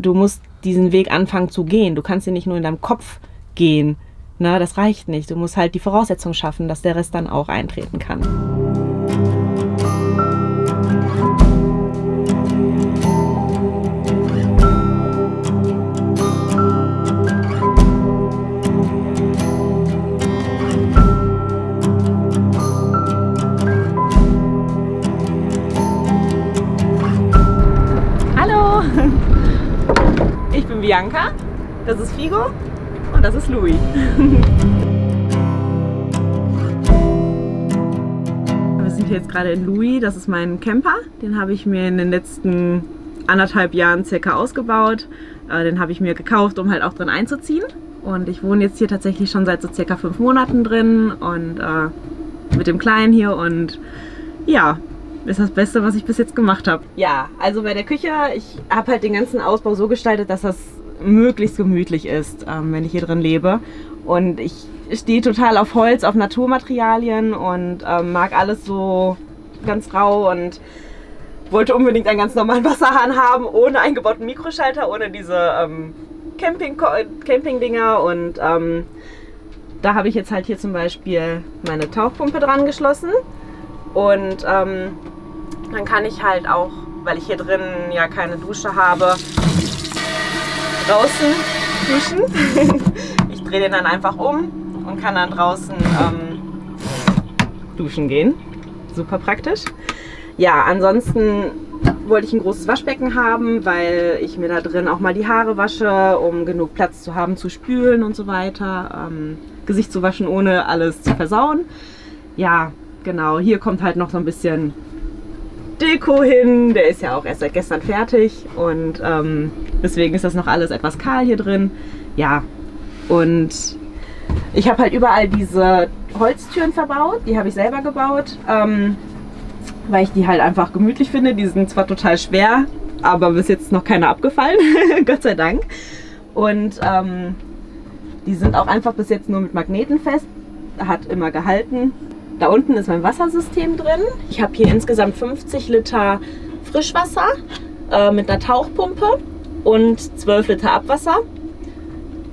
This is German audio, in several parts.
Du musst diesen Weg anfangen zu gehen. Du kannst ihn nicht nur in deinem Kopf gehen. Na, das reicht nicht. Du musst halt die Voraussetzung schaffen, dass der Rest dann auch eintreten kann. Hallo! Ich bin Bianca, das ist Figo und das ist Louis. Wir sind hier jetzt gerade in Louis, das ist mein Camper. Den habe ich mir in den letzten 1,5 Jahren circa ausgebaut. Den habe ich mir gekauft, um halt auch drin einzuziehen. Und ich wohne jetzt hier tatsächlich schon seit so circa 5 Monaten drin und mit dem Kleinen hier und ja, ist das Beste, was ich bis jetzt gemacht habe. Ja, also bei der Küche, ich habe halt den ganzen Ausbau so gestaltet, dass das möglichst gemütlich ist, wenn ich hier drin lebe. Und ich stehe total auf Holz, auf Naturmaterialien und mag alles so ganz rau und wollte unbedingt einen ganz normalen Wasserhahn haben, ohne eingebauten Mikroschalter, ohne diese Camping-Dinger. Und da habe ich jetzt halt hier zum Beispiel meine Tauchpumpe dran geschlossen. Und dann kann ich halt auch, weil ich hier drin ja keine Dusche habe, draußen duschen. Ich drehe den dann einfach um und kann dann draußen duschen gehen. Super praktisch. Ja, ansonsten wollte ich ein großes Waschbecken haben, weil ich mir da drin auch mal die Haare wasche, um genug Platz zu haben zu spülen und so weiter. Gesicht zu waschen, ohne alles zu versauen. Ja, genau. Hier kommt halt noch so ein bisschen Deko hin, der ist ja auch erst seit gestern fertig und deswegen ist das noch alles etwas kahl hier drin. Ja, und ich habe halt überall diese Holztüren verbaut, die habe ich selber gebaut, weil ich die halt einfach gemütlich finde. Die sind zwar total schwer, aber bis jetzt noch keine abgefallen, Gott sei Dank. Und die sind auch einfach bis jetzt nur mit Magneten fest, hat immer gehalten. Da unten ist mein Wassersystem drin. Ich habe hier insgesamt 50 Liter Frischwasser mit einer Tauchpumpe und 12 Liter Abwasser.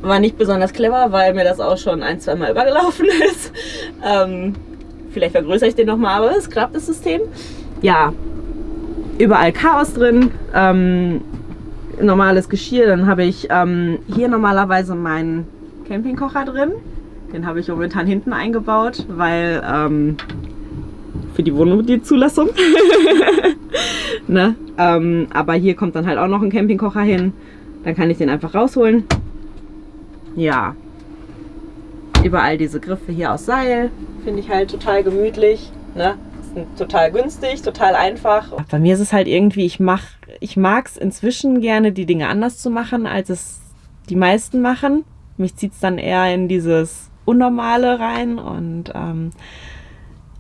War nicht besonders clever, weil mir das auch schon 1-2 Mal übergelaufen ist. Vielleicht vergrößere ich den nochmal, aber es klappt, das System. Ja, überall Chaos drin. Normales Geschirr. Dann habe ich hier normalerweise meinen Campingkocher drin. Den habe ich momentan hinten eingebaut, weil für die Wohnung die Zulassung. Ne? Aber hier kommt dann halt auch noch ein Campingkocher hin. Dann kann ich den einfach rausholen. Ja. Überall diese Griffe hier aus Seil. Finde ich halt total gemütlich. Ne? Ist total günstig, total einfach. Bei mir ist es halt irgendwie, ich mag es inzwischen gerne, die Dinge anders zu machen, als es die meisten machen. Mich zieht es dann eher in dieses Unnormale rein und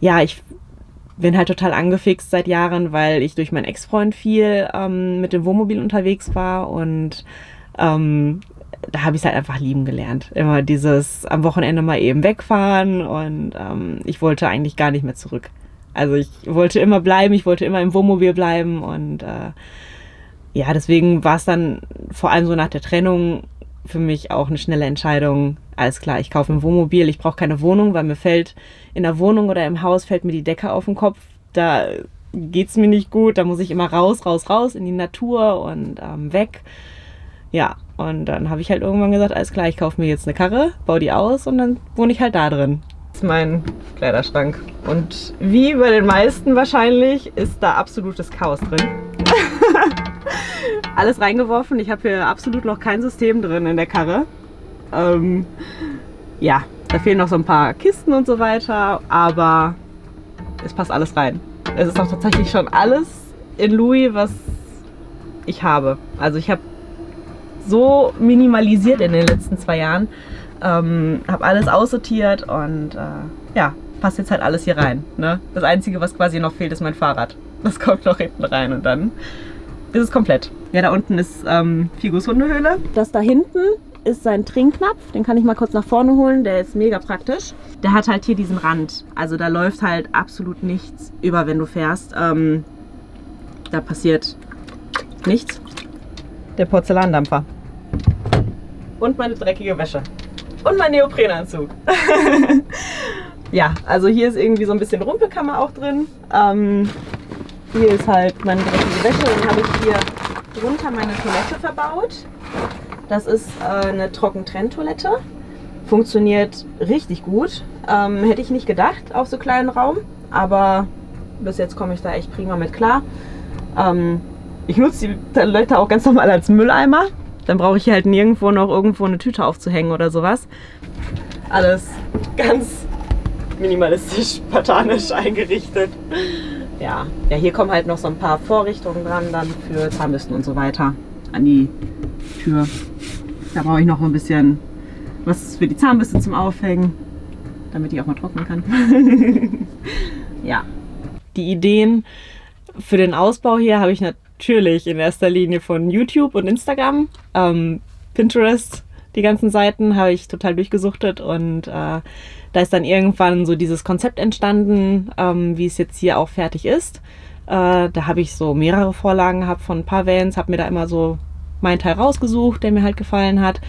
ja, ich bin halt total angefixt seit Jahren, weil ich durch meinen Ex-Freund viel mit dem Wohnmobil unterwegs war und da habe ich es halt einfach lieben gelernt. Immer dieses am Wochenende mal eben wegfahren und ich wollte eigentlich gar nicht mehr zurück. Also ich wollte immer bleiben, ich wollte immer im Wohnmobil bleiben und ja, deswegen war es dann vor allem so nach der Trennung für mich auch eine schnelle Entscheidung. Alles klar, ich kaufe ein Wohnmobil, ich brauche keine Wohnung, weil mir fällt in der Wohnung oder im Haus fällt mir die Decke auf den Kopf. Da geht's mir nicht gut, da muss ich immer raus in die Natur und weg. Ja, und dann habe ich halt irgendwann gesagt, alles klar, ich kaufe mir jetzt eine Karre, baue die aus und dann wohne ich halt da drin. Das ist mein Kleiderschrank. Und wie bei den meisten wahrscheinlich ist da absolutes Chaos drin. Alles reingeworfen. Ich habe hier absolut noch kein System drin in der Karre. Ja, da fehlen noch so ein paar Kisten und so weiter, aber es passt alles rein. Es ist auch tatsächlich schon alles in Louis, was ich habe. Also ich habe so minimalisiert in den letzten 2 Jahren, habe alles aussortiert und ja, passt jetzt halt alles hier rein. Ne? Das Einzige, was quasi noch fehlt, ist mein Fahrrad. Das kommt noch hinten rein und dann ist es komplett. Ja, da unten ist Figos Hundehöhle. Das da hinten ist sein Trinkknapf. Den kann ich mal kurz nach vorne holen. Der ist mega praktisch. Der hat halt hier diesen Rand. Also da läuft halt absolut nichts über, wenn du fährst. Da passiert nichts. der Porzellandampfer. Und meine dreckige Wäsche. Und mein Neoprenanzug. Ja, also hier ist irgendwie so ein bisschen Rumpelkammer auch drin. Hier ist halt meine dreckige Wäsche. Dann habe ich hier drunter meine Toilette verbaut. Das ist eine Trockentrenntoilette. Funktioniert richtig gut. Hätte ich nicht gedacht auf so kleinen Raum. Aber bis jetzt komme ich da echt prima mit klar. Ich nutze die Toilette auch ganz normal als Mülleimer. Dann brauche ich hier halt nirgendwo noch irgendwo eine Tüte aufzuhängen oder sowas. Alles ganz minimalistisch, spartanisch eingerichtet. Ja, hier kommen halt noch so ein paar Vorrichtungen dran, dann für Zahnbürsten und so weiter an die Tür. Da brauche ich noch ein bisschen was für die Zahnbürste zum Aufhängen, damit die auch mal trocknen kann. Ja, die Ideen für den Ausbau hier habe ich natürlich in erster Linie von YouTube und Instagram. Pinterest, die ganzen Seiten habe ich total durchgesuchtet und da ist dann irgendwann so dieses Konzept entstanden, wie es jetzt hier auch fertig ist. Da habe ich so mehrere Vorlagen gehabt von ein paar Vans, habe mir da immer so meinen Teil rausgesucht, der mir halt gefallen hat.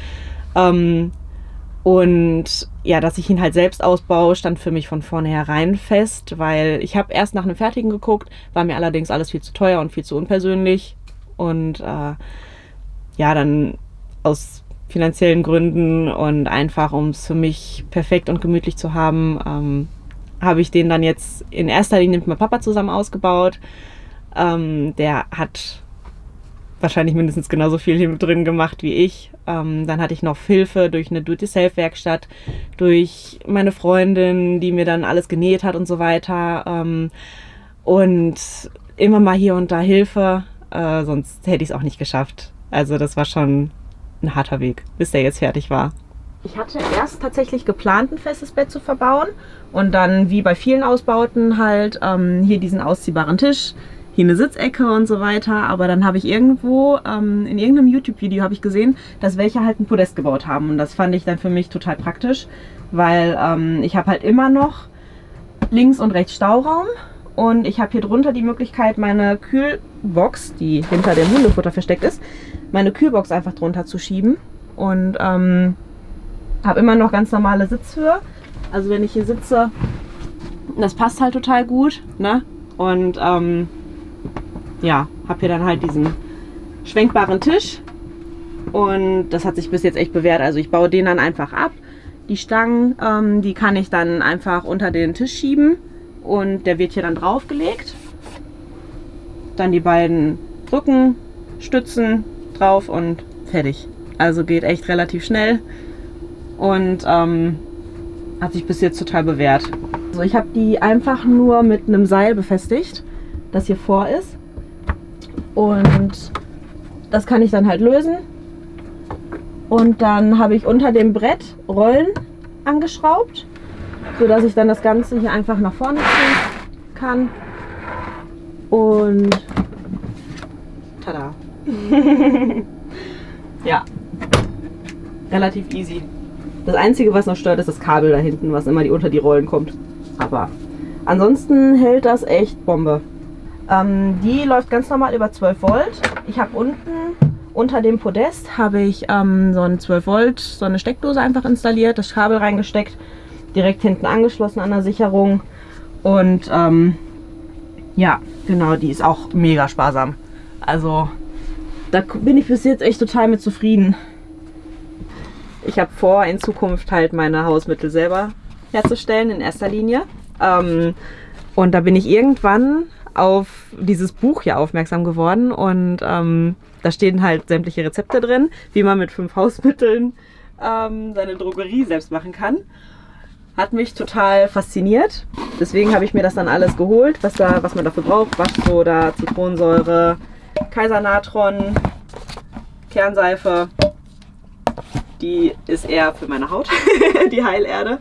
Und ja, dass ich ihn halt selbst ausbaue, stand für mich von vornherein fest, weil ich habe erst nach einem fertigen geguckt, war mir allerdings alles viel zu teuer und viel zu unpersönlich. Und ja, dann aus finanziellen Gründen und einfach, um es für mich perfekt und gemütlich zu haben, habe ich den dann jetzt in erster Linie mit meinem Papa zusammen ausgebaut. Der hat wahrscheinlich mindestens genauso viel hier drin gemacht wie ich. Dann hatte ich noch Hilfe durch eine Do-it-yourself-Werkstatt, durch meine Freundin, die mir dann alles genäht hat und so weiter. Und immer mal hier und da Hilfe, sonst hätte ich es auch nicht geschafft. Also das war schon ein harter Weg, bis der jetzt fertig war. Ich hatte erst tatsächlich geplant, ein festes Bett zu verbauen und dann, wie bei vielen Ausbauten, halt hier diesen ausziehbaren Tisch, hier eine Sitzecke und so weiter. Aber dann habe ich irgendwo, in irgendeinem YouTube-Video habe ich gesehen, dass welche halt ein Podest gebaut haben. Und das fand ich dann für mich total praktisch, weil ich habe halt immer noch links und rechts Stauraum. Und ich habe hier drunter die Möglichkeit, meine Kühlbox, die hinter dem Hundefutter versteckt ist, meine Kühlbox einfach drunter zu schieben. Und habe immer noch ganz normale Sitzhöhe. Also wenn ich hier sitze, das passt halt total gut, ne? Und ja, habe hier dann halt diesen schwenkbaren Tisch. Und das hat sich bis jetzt echt bewährt. Also ich baue den dann einfach ab. Die Stangen, die kann ich dann einfach unter den Tisch schieben. Und der wird hier dann draufgelegt. Dann die beiden Rückenstützen drauf und fertig. Also geht echt relativ schnell. Und hat sich bis jetzt total bewährt. Also ich habe die einfach nur mit einem Seil befestigt, das hier vor ist. Und das kann ich dann halt lösen. Und dann habe ich unter dem Brett Rollen angeschraubt, sodass ich dann das Ganze hier einfach nach vorne ziehen kann. Und tada! Ja, relativ easy. Das Einzige, was noch stört, ist das Kabel da hinten, was immer unter die Rollen kommt. Aber ansonsten hält das echt Bombe. Die läuft ganz normal über 12 Volt. Ich habe unten unter dem Podest habe ich so ein 12 Volt, so eine Steckdose einfach installiert, das Kabel reingesteckt, direkt hinten angeschlossen an der Sicherung. Und ja, genau, die ist auch mega sparsam. Also da bin ich bis jetzt echt total mit zufrieden. Ich habe vor, in Zukunft halt meine Hausmittel selber herzustellen, in erster Linie. Und da bin ich irgendwann auf dieses Buch hier aufmerksam geworden. Und da stehen halt sämtliche Rezepte drin, wie man mit 5 Hausmitteln seine Drogerie selbst machen kann. Hat mich total fasziniert. Deswegen habe ich mir das dann alles geholt, was man dafür braucht. Waschsoda, Zitronensäure, Kaisernatron, Kernseife. Die ist eher für meine Haut, die Heilerde.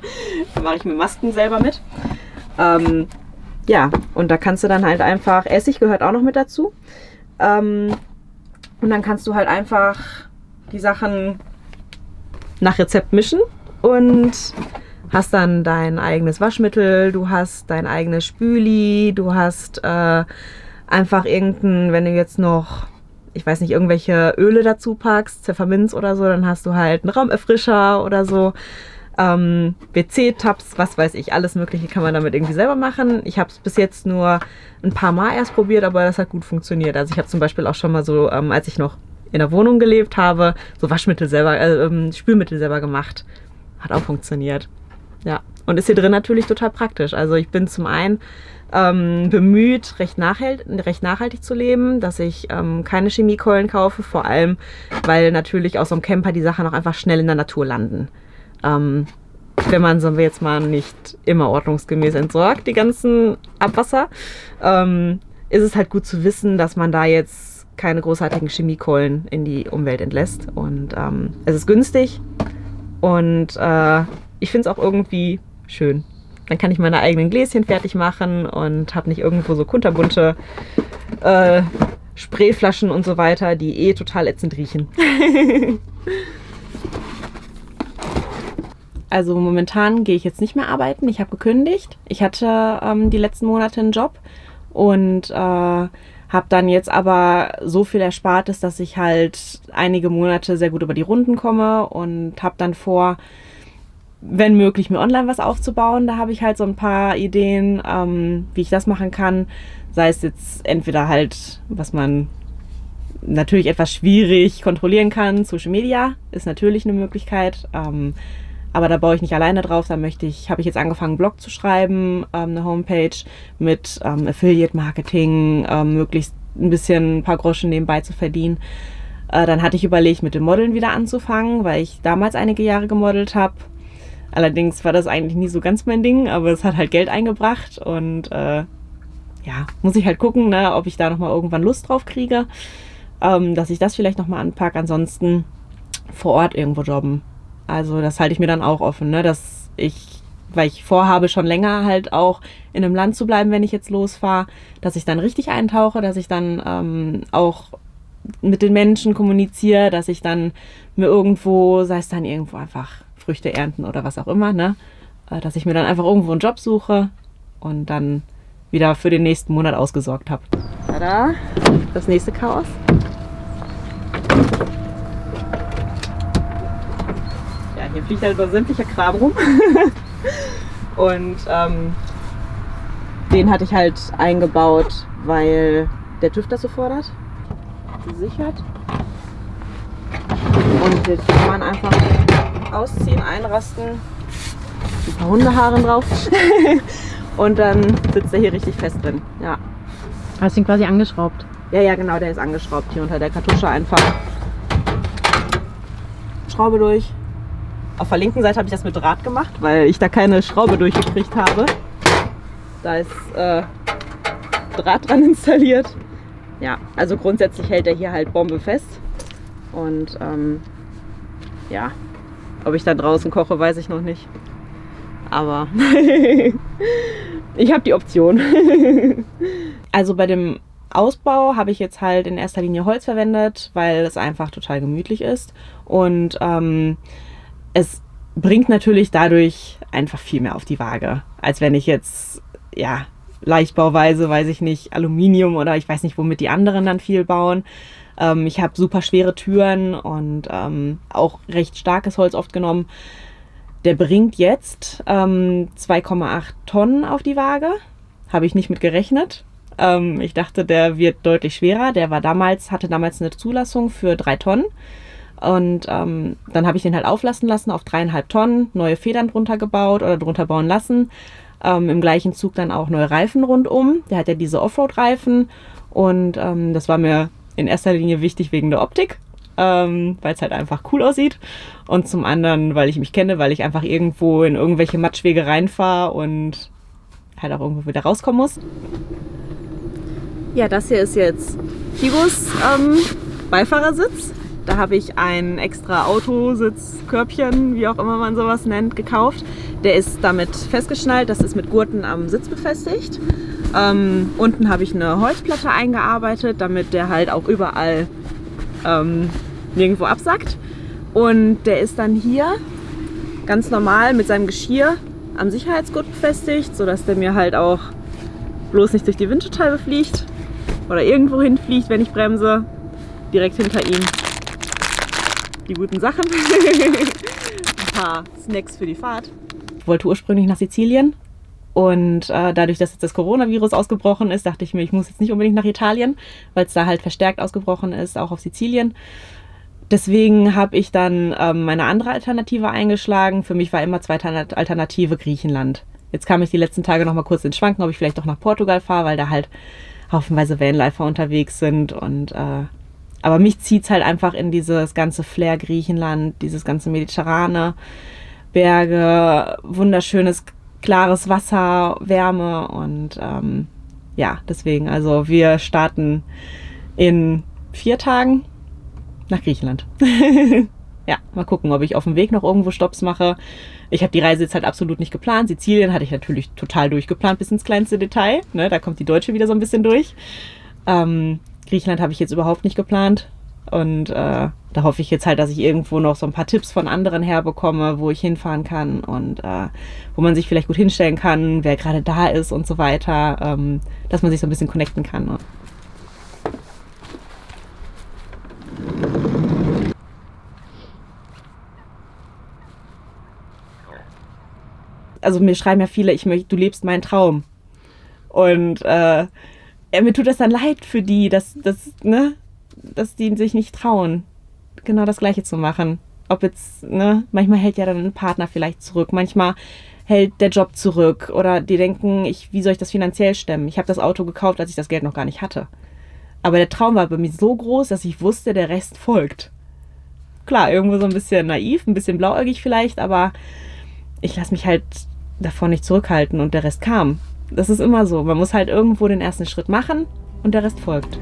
Da mache ich mir Masken selber mit. Ja, und da kannst du dann halt einfach, Essig gehört auch noch mit dazu. Und dann kannst du halt einfach die Sachen nach Rezept mischen und hast dann dein eigenes Waschmittel, du hast dein eigenes Spüli, du hast einfach irgendein, wenn du jetzt noch ich weiß nicht, irgendwelche Öle dazu packst, Pfefferminz oder so, dann hast du halt einen Raumerfrischer oder so. WC-Tabs, was weiß ich, alles Mögliche kann man damit irgendwie selber machen. Ich habe es bis jetzt nur ein paar Mal erst probiert, aber das hat gut funktioniert. Also ich habe zum Beispiel auch schon mal so, als ich noch in der Wohnung gelebt habe, so Waschmittel selber, Spülmittel selber gemacht. Hat auch funktioniert. Ja, und ist hier drin natürlich total praktisch. Also ich bin zum einen bemüht, recht nachhaltig zu leben, dass ich keine Chemiekeulen kaufe, vor allem, weil natürlich aus so einem Camper die Sachen auch einfach schnell in der Natur landen. Wenn man, sagen wir jetzt mal, nicht immer ordnungsgemäß entsorgt, die ganzen Abwasser, ist es halt gut zu wissen, dass man da jetzt keine großartigen Chemiekeulen in die Umwelt entlässt. Und es ist günstig und ich finde es auch irgendwie schön. Dann kann ich meine eigenen Gläschen fertig machen und habe nicht irgendwo so kunterbunte Sprayflaschen und so weiter, die total ätzend riechen. Also momentan gehe ich jetzt nicht mehr arbeiten. Ich habe gekündigt. Ich hatte die letzten Monate einen Job und habe dann jetzt aber so viel Erspartes, dass ich halt einige Monate sehr gut über die Runden komme und habe dann vor, wenn möglich, mir online was aufzubauen. Da habe ich halt so ein paar Ideen, wie ich das machen kann. Sei es jetzt entweder halt, was man natürlich etwas schwierig kontrollieren kann. Social Media ist natürlich eine Möglichkeit. Aber da baue ich nicht alleine drauf. Da habe ich jetzt angefangen, einen Blog zu schreiben, eine Homepage mit Affiliate-Marketing, möglichst ein paar Groschen nebenbei zu verdienen. Dann hatte ich überlegt, mit dem Modeln wieder anzufangen, weil ich damals einige Jahre gemodelt habe. Allerdings war das eigentlich nie so ganz mein Ding, aber es hat halt Geld eingebracht und muss ich halt gucken, ne, ob ich da nochmal irgendwann Lust drauf kriege, dass ich das vielleicht nochmal anpacke. Ansonsten vor Ort irgendwo jobben. Also das halte ich mir dann auch offen, ne, weil ich vorhabe, schon länger halt auch in einem Land zu bleiben, wenn ich jetzt losfahre, dass ich dann richtig eintauche, dass ich dann auch mit den Menschen kommuniziere, dass ich dann mir irgendwo, sei es dann irgendwo einfach Früchte ernten oder was auch immer, ne, dass ich mir dann einfach irgendwo einen Job suche und dann wieder für den nächsten Monat ausgesorgt habe. Tada, das nächste Chaos. Hier fliegt halt über sämtlicher Kram rum. Und den hatte ich halt eingebaut, weil der TÜV das so fordert. Gesichert. Und jetzt kann man einfach ausziehen, einrasten, ein paar Hundehaare drauf. Und dann sitzt er hier richtig fest drin. Ja. Hast du ihn quasi angeschraubt? Ja, genau, der ist angeschraubt hier unter der Kartusche einfach. Schraube durch. Auf der linken Seite habe ich das mit Draht gemacht, weil ich da keine Schraube durchgekriegt habe. Da ist Draht dran installiert. Ja, also grundsätzlich hält er hier halt Bombe fest. Und ob ich dann draußen koche, weiß ich noch nicht. Aber ich habe die Option. Also bei dem Ausbau habe ich jetzt halt in erster Linie Holz verwendet, weil es einfach total gemütlich ist. Und es bringt natürlich dadurch einfach viel mehr auf die Waage, als wenn ich jetzt, leichtbauweise, weiß ich nicht, Aluminium oder ich weiß nicht, womit die anderen dann viel bauen. Ich habe super schwere Türen und auch recht starkes Holz oft genommen. Der bringt jetzt 2,8 Tonnen auf die Waage. Habe ich nicht mit gerechnet. Ich dachte, der wird deutlich schwerer. Der hatte damals eine Zulassung für 3 Tonnen. Und dann habe ich den halt auflassen lassen auf 3,5 Tonnen, neue Federn drunter gebaut oder drunter bauen lassen. Im gleichen Zug dann auch neue Reifen rundum. Der hat ja diese Offroad-Reifen und das war mir in erster Linie wichtig wegen der Optik, weil es halt einfach cool aussieht. Und zum anderen, weil ich mich kenne, weil ich einfach irgendwo in irgendwelche Matschwege reinfahre und halt auch irgendwo wieder rauskommen muss. Ja, das hier ist jetzt Kigos Beifahrersitz. Da habe ich ein extra Autositzkörbchen, wie auch immer man sowas nennt, gekauft. Der ist damit festgeschnallt, das ist mit Gurten am Sitz befestigt. Unten habe ich eine Holzplatte eingearbeitet, damit der halt auch überall nirgendwo absackt. Und der ist dann hier ganz normal mit seinem Geschirr am Sicherheitsgurt befestigt, sodass der mir halt auch bloß nicht durch die Windscheibe fliegt oder irgendwo hinfliegt, wenn ich bremse. direkt hinter ihm die guten Sachen. Ein paar Snacks für die Fahrt. Ich wollte ursprünglich nach Sizilien und dadurch, dass jetzt das Coronavirus ausgebrochen ist, dachte ich mir, ich muss jetzt nicht unbedingt nach Italien, weil es da halt verstärkt ausgebrochen ist, auch auf Sizilien. Deswegen habe ich dann meine andere Alternative eingeschlagen. Für mich war immer zweite Alternative Griechenland. Jetzt kam ich die letzten Tage noch mal kurz ins Schwanken, ob ich vielleicht doch nach Portugal fahre, weil da halt haufenweise Vanlifer unterwegs sind. Aber mich zieht es halt einfach in dieses ganze Flair Griechenland, dieses ganze Mediterrane, Berge, wunderschönes, klares Wasser, Wärme und ja, deswegen, also wir starten in 4 Tagen nach Griechenland. Ja, mal gucken, ob ich auf dem Weg noch irgendwo Stopps mache. Ich habe die Reise jetzt halt absolut nicht geplant. Sizilien hatte ich natürlich total durchgeplant, bis ins kleinste Detail. Ne, da kommt die Deutsche wieder so ein bisschen durch. Griechenland habe ich jetzt überhaupt nicht geplant. Und da hoffe ich jetzt halt, dass ich irgendwo noch so ein paar Tipps von anderen herbekomme, wo ich hinfahren kann und wo man sich vielleicht gut hinstellen kann, wer gerade da ist und so weiter, dass man sich so ein bisschen connecten kann. Ne? Also mir schreiben ja viele, du lebst meinen Traum. Und mir tut das dann leid für die, dass die sich nicht trauen, genau das Gleiche zu machen. Ob jetzt, manchmal hält ja dann ein Partner vielleicht zurück, manchmal hält der Job zurück oder die denken, wie soll ich das finanziell stemmen? Ich habe das Auto gekauft, als ich das Geld noch gar nicht hatte. Aber der Traum war bei mir so groß, dass ich wusste, der Rest folgt. Klar, irgendwo so ein bisschen naiv, ein bisschen blauäugig vielleicht, aber ich lasse mich halt davon nicht zurückhalten und der Rest kam. Das ist immer so. Man muss halt irgendwo den ersten Schritt machen und der Rest folgt.